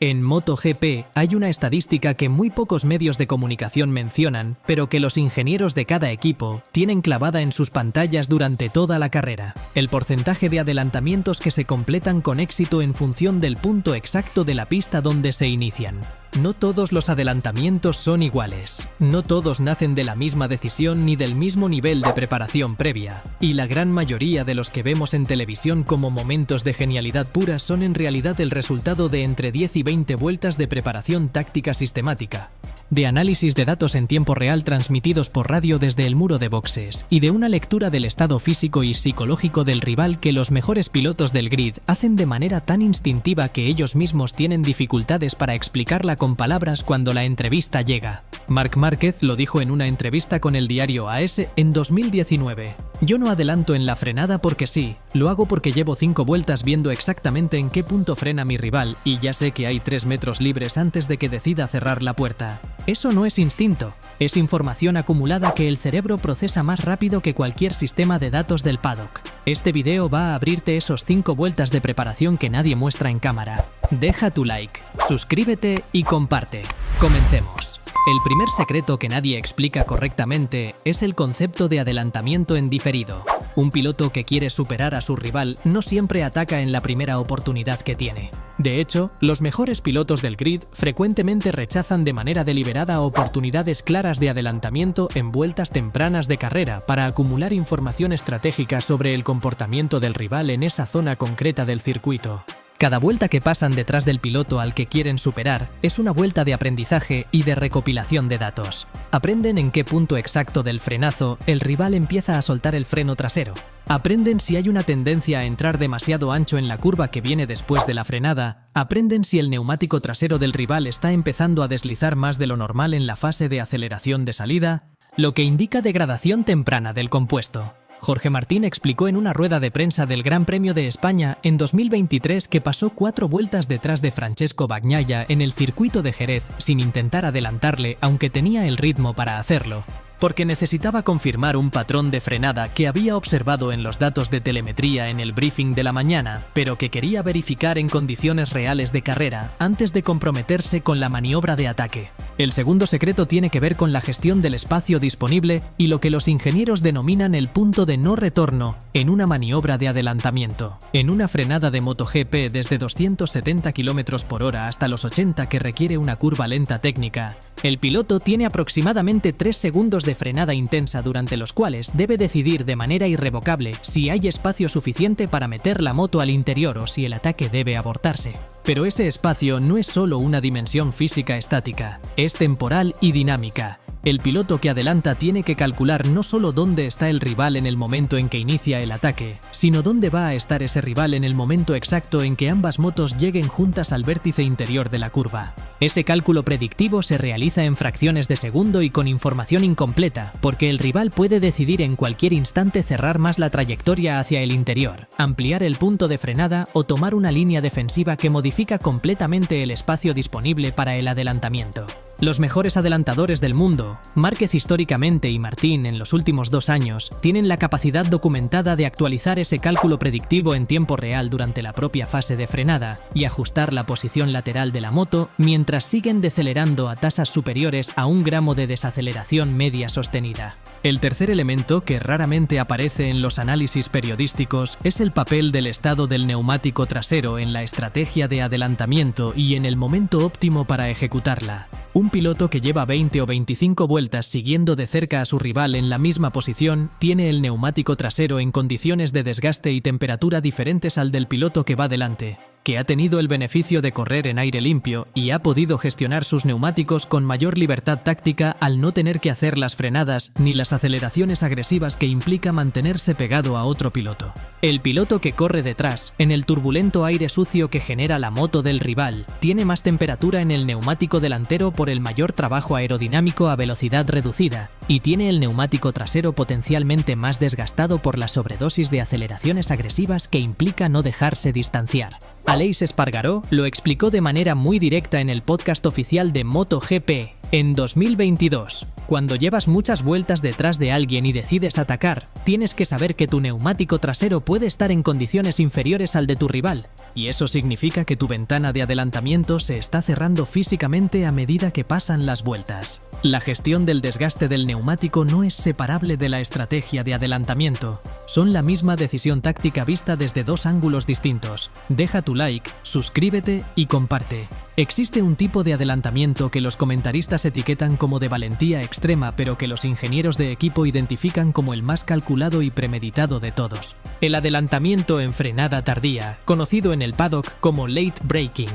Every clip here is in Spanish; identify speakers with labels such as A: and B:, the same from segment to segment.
A: En MotoGP hay una estadística que muy pocos medios de comunicación mencionan, pero que los ingenieros de cada equipo tienen clavada en sus pantallas durante toda la carrera: el porcentaje de adelantamientos que se completan con éxito en función del punto exacto de la pista donde se inician. No todos los adelantamientos son iguales, no todos nacen de la misma decisión ni del mismo nivel de preparación previa, y la gran mayoría de los que vemos en televisión como momentos de genialidad pura son en realidad el resultado de entre 10 y 20 vueltas de preparación táctica sistemática, de análisis de datos en tiempo real transmitidos por radio desde el muro de boxes y de una lectura del estado físico y psicológico del rival que los mejores pilotos del grid hacen de manera tan instintiva que ellos mismos tienen dificultades para explicarla con palabras cuando la entrevista llega. Marc Márquez lo dijo en una entrevista con el diario AS en 2019. Yo no adelanto en la frenada porque sí, lo hago porque llevo 5 vueltas viendo exactamente en qué punto frena mi rival y ya sé que hay 3 metros libres antes de que decida cerrar la puerta. Eso no es instinto, es información acumulada que el cerebro procesa más rápido que cualquier sistema de datos del paddock. Este video va a abrirte esos 5 vueltas de preparación que nadie muestra en cámara. Deja tu like, suscríbete y comparte. Comencemos. El primer secreto que nadie explica correctamente es el concepto de adelantamiento en diferido. Un piloto que quiere superar a su rival no siempre ataca en la primera oportunidad que tiene. De hecho, los mejores pilotos del grid frecuentemente rechazan de manera deliberada oportunidades claras de adelantamiento en vueltas tempranas de carrera para acumular información estratégica sobre el comportamiento del rival en esa zona concreta del circuito. Cada vuelta que pasan detrás del piloto al que quieren superar es una vuelta de aprendizaje y de recopilación de datos. Aprenden en qué punto exacto del frenazo el rival empieza a soltar el freno trasero. Aprenden si hay una tendencia a entrar demasiado ancho en la curva que viene después de la frenada. Aprenden si el neumático trasero del rival está empezando a deslizar más de lo normal en la fase de aceleración de salida, lo que indica degradación temprana del compuesto. Jorge Martín explicó en una rueda de prensa del Gran Premio de España en 2023 que pasó 4 vueltas detrás de Francesco Bagnaia en el circuito de Jerez sin intentar adelantarle, aunque tenía el ritmo para hacerlo, porque necesitaba confirmar un patrón de frenada que había observado en los datos de telemetría en el briefing de la mañana, pero que quería verificar en condiciones reales de carrera antes de comprometerse con la maniobra de ataque. El segundo secreto tiene que ver con la gestión del espacio disponible y lo que los ingenieros denominan el punto de no retorno en una maniobra de adelantamiento. En una frenada de MotoGP desde 270 km/h hasta los 80 que requiere una curva lenta técnica, el piloto tiene aproximadamente 3 segundos de frenada intensa durante los cuales debe decidir de manera irrevocable si hay espacio suficiente para meter la moto al interior o si el ataque debe abortarse. Pero ese espacio no es solo una dimensión física estática, es temporal y dinámica. El piloto que adelanta tiene que calcular no solo dónde está el rival en el momento en que inicia el ataque, sino dónde va a estar ese rival en el momento exacto en que ambas motos lleguen juntas al vértice interior de la curva. Ese cálculo predictivo se realiza en fracciones de segundo y con información incompleta, porque el rival puede decidir en cualquier instante cerrar más la trayectoria hacia el interior, ampliar el punto de frenada o tomar una línea defensiva que modifica completamente el espacio disponible para el adelantamiento. Los mejores adelantadores del mundo, Márquez históricamente y Martín en los últimos 2 años, tienen la capacidad documentada de actualizar ese cálculo predictivo en tiempo real durante la propia fase de frenada y ajustar la posición lateral de la moto mientras siguen decelerando a tasas superiores a 1 gramo de desaceleración media sostenida. El tercer elemento, que raramente aparece en los análisis periodísticos, es el papel del estado del neumático trasero en la estrategia de adelantamiento y en el momento óptimo para ejecutarla. Un piloto que lleva 20 o 25 vueltas siguiendo de cerca a su rival en la misma posición tiene el neumático trasero en condiciones de desgaste y temperatura diferentes al del piloto que va delante, que ha tenido el beneficio de correr en aire limpio y ha podido gestionar sus neumáticos con mayor libertad táctica al no tener que hacer las frenadas ni las aceleraciones agresivas que implica mantenerse pegado a otro piloto. El piloto que corre detrás, en el turbulento aire sucio que genera la moto del rival, tiene más temperatura en el neumático delantero por el mayor trabajo aerodinámico a velocidad reducida y tiene el neumático trasero potencialmente más desgastado por la sobredosis de aceleraciones agresivas que implica no dejarse distanciar. Aleix Espargaró lo explicó de manera muy directa en el podcast oficial de MotoGP. En 2022, cuando llevas muchas vueltas detrás de alguien y decides atacar, tienes que saber que tu neumático trasero puede estar en condiciones inferiores al de tu rival, y eso significa que tu ventana de adelantamiento se está cerrando físicamente a medida que pasan las vueltas. La gestión del desgaste del neumático no es separable de la estrategia de adelantamiento. Son la misma decisión táctica vista desde dos ángulos distintos. Deja tu like, suscríbete y comparte. Existe un tipo de adelantamiento que los comentaristas etiquetan como de valentía extrema, pero que los ingenieros de equipo identifican como el más calculado y premeditado de todos. El adelantamiento en frenada tardía, conocido en el paddock como late braking.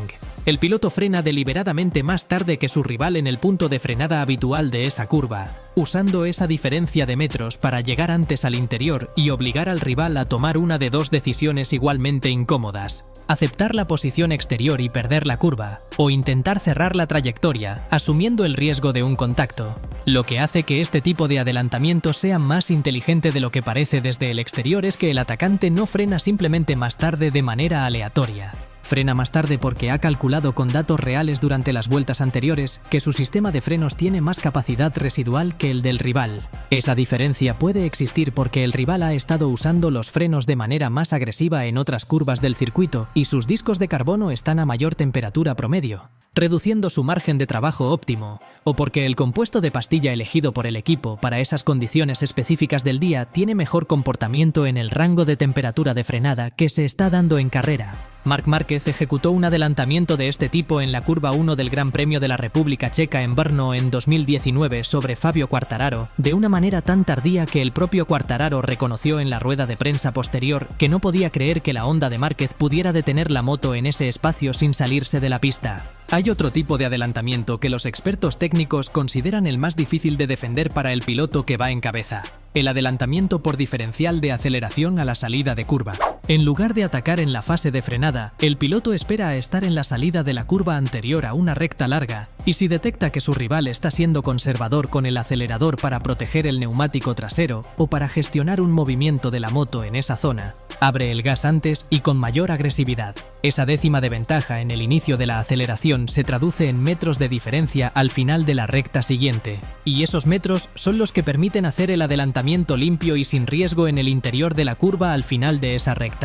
A: El piloto frena deliberadamente más tarde que su rival en el punto de frenada habitual de esa curva, usando esa diferencia de metros para llegar antes al interior y obligar al rival a tomar una de dos decisiones igualmente incómodas: aceptar la posición exterior y perder la curva, o intentar cerrar la trayectoria, asumiendo el riesgo de un contacto. Lo que hace que este tipo de adelantamiento sea más inteligente de lo que parece desde el exterior es que el atacante no frena simplemente más tarde de manera aleatoria. Frena más tarde porque ha calculado con datos reales durante las vueltas anteriores que su sistema de frenos tiene más capacidad residual que el del rival. Esa diferencia puede existir porque el rival ha estado usando los frenos de manera más agresiva en otras curvas del circuito y sus discos de carbono están a mayor temperatura promedio, reduciendo su margen de trabajo óptimo, o porque el compuesto de pastilla elegido por el equipo para esas condiciones específicas del día tiene mejor comportamiento en el rango de temperatura de frenada que se está dando en carrera. Marc Márquez ejecutó un adelantamiento de este tipo en la curva 1 del Gran Premio de la República Checa en Brno en 2019 sobre Fabio Quartararo, de una manera tan tardía que el propio Quartararo reconoció en la rueda de prensa posterior que no podía creer que la Honda de Márquez pudiera detener la moto en ese espacio sin salirse de la pista. Hay otro tipo de adelantamiento que los expertos técnicos consideran el más difícil de defender para el piloto que va en cabeza: el adelantamiento por diferencial de aceleración a la salida de curva. En lugar de atacar en la fase de frenada, el piloto espera a estar en la salida de la curva anterior a una recta larga, y si detecta que su rival está siendo conservador con el acelerador para proteger el neumático trasero o para gestionar un movimiento de la moto en esa zona, abre el gas antes y con mayor agresividad. Esa décima de ventaja en el inicio de la aceleración se traduce en metros de diferencia al final de la recta siguiente, y esos metros son los que permiten hacer el adelantamiento limpio y sin riesgo en el interior de la curva al final de esa recta.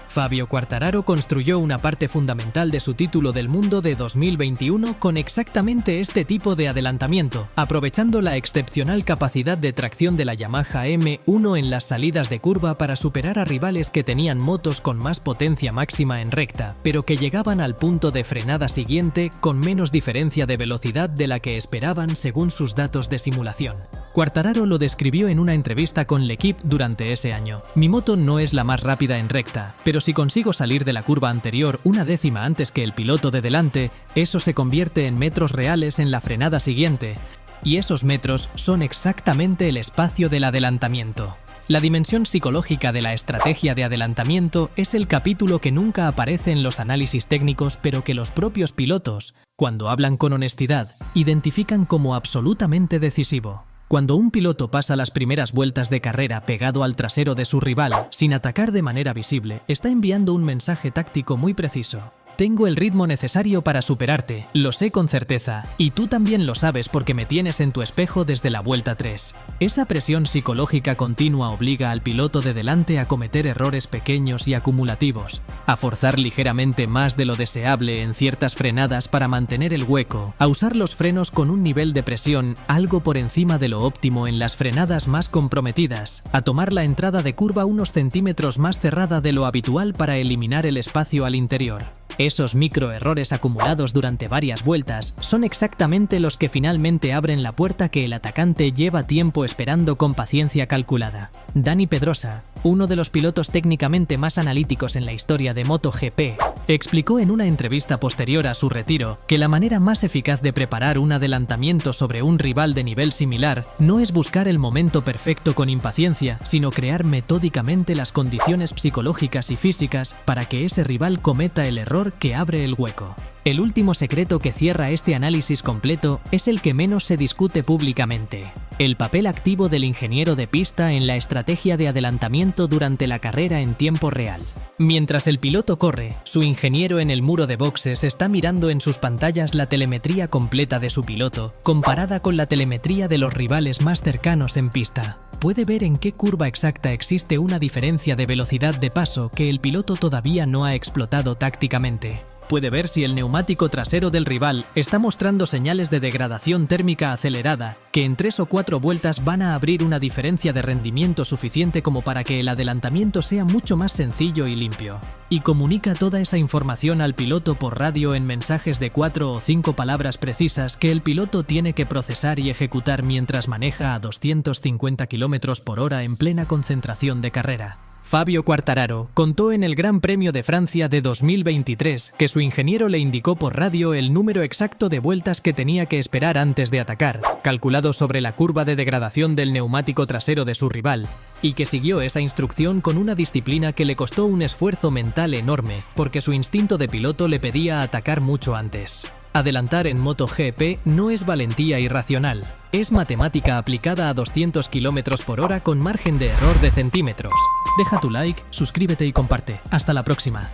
A: Fabio Quartararo construyó una parte fundamental de su título del mundo de 2021 con exactamente este tipo de adelantamiento, aprovechando la excepcional capacidad de tracción de la Yamaha M1 en las salidas de curva para superar a rivales que tenían motos con más potencia máxima en recta, pero que llegaban al punto de frenada siguiente con menos diferencia de velocidad de la que esperaban según sus datos de simulación. Quartararo lo describió en una entrevista con L'Equipe durante ese año: mi moto no es la más rápida en recta, pero si consigo salir de la curva anterior una décima antes que el piloto de delante, eso se convierte en metros reales en la frenada siguiente, y esos metros son exactamente el espacio del adelantamiento. La dimensión psicológica de la estrategia de adelantamiento es el capítulo que nunca aparece en los análisis técnicos, pero que los propios pilotos, cuando hablan con honestidad, identifican como absolutamente decisivo. Cuando un piloto pasa las primeras vueltas de carrera pegado al trasero de su rival, sin atacar de manera visible, está enviando un mensaje táctico muy preciso: tengo el ritmo necesario para superarte, lo sé con certeza, y tú también lo sabes porque me tienes en tu espejo desde la vuelta 3. Esa presión psicológica continua obliga al piloto de delante a cometer errores pequeños y acumulativos, a forzar ligeramente más de lo deseable en ciertas frenadas para mantener el hueco, a usar los frenos con un nivel de presión algo por encima de lo óptimo en las frenadas más comprometidas, a tomar la entrada de curva unos centímetros más cerrada de lo habitual para eliminar el espacio al interior. Esos microerrores acumulados durante varias vueltas son exactamente los que finalmente abren la puerta que el atacante lleva tiempo esperando con paciencia calculada. Dani Pedrosa, uno de los pilotos técnicamente más analíticos en la historia de MotoGP, explicó en una entrevista posterior a su retiro que la manera más eficaz de preparar un adelantamiento sobre un rival de nivel similar no es buscar el momento perfecto con impaciencia, sino crear metódicamente las condiciones psicológicas y físicas para que ese rival cometa el error que abre el hueco. El último secreto que cierra este análisis completo es el que menos se discute públicamente: el papel activo del ingeniero de pista en la estrategia de adelantamiento durante la carrera en tiempo real. Mientras el piloto corre, su ingeniero en el muro de boxes está mirando en sus pantallas la telemetría completa de su piloto, comparada con la telemetría de los rivales más cercanos en pista. Puede ver en qué curva exacta existe una diferencia de velocidad de paso que el piloto todavía no ha explotado tácticamente. Puede ver si el neumático trasero del rival está mostrando señales de degradación térmica acelerada, que en 3 o 4 vueltas van a abrir una diferencia de rendimiento suficiente como para que el adelantamiento sea mucho más sencillo y limpio. Y comunica toda esa información al piloto por radio en mensajes de 4 o 5 palabras precisas que el piloto tiene que procesar y ejecutar mientras maneja a 250 km/h en plena concentración de carrera. Fabio Quartararo contó en el Gran Premio de Francia de 2023 que su ingeniero le indicó por radio el número exacto de vueltas que tenía que esperar antes de atacar, calculado sobre la curva de degradación del neumático trasero de su rival, y que siguió esa instrucción con una disciplina que le costó un esfuerzo mental enorme, porque su instinto de piloto le pedía atacar mucho antes. Adelantar en MotoGP no es valentía irracional, es matemática aplicada a 200 km/h con margen de error de centímetros. Deja tu like, suscríbete y comparte. Hasta la próxima.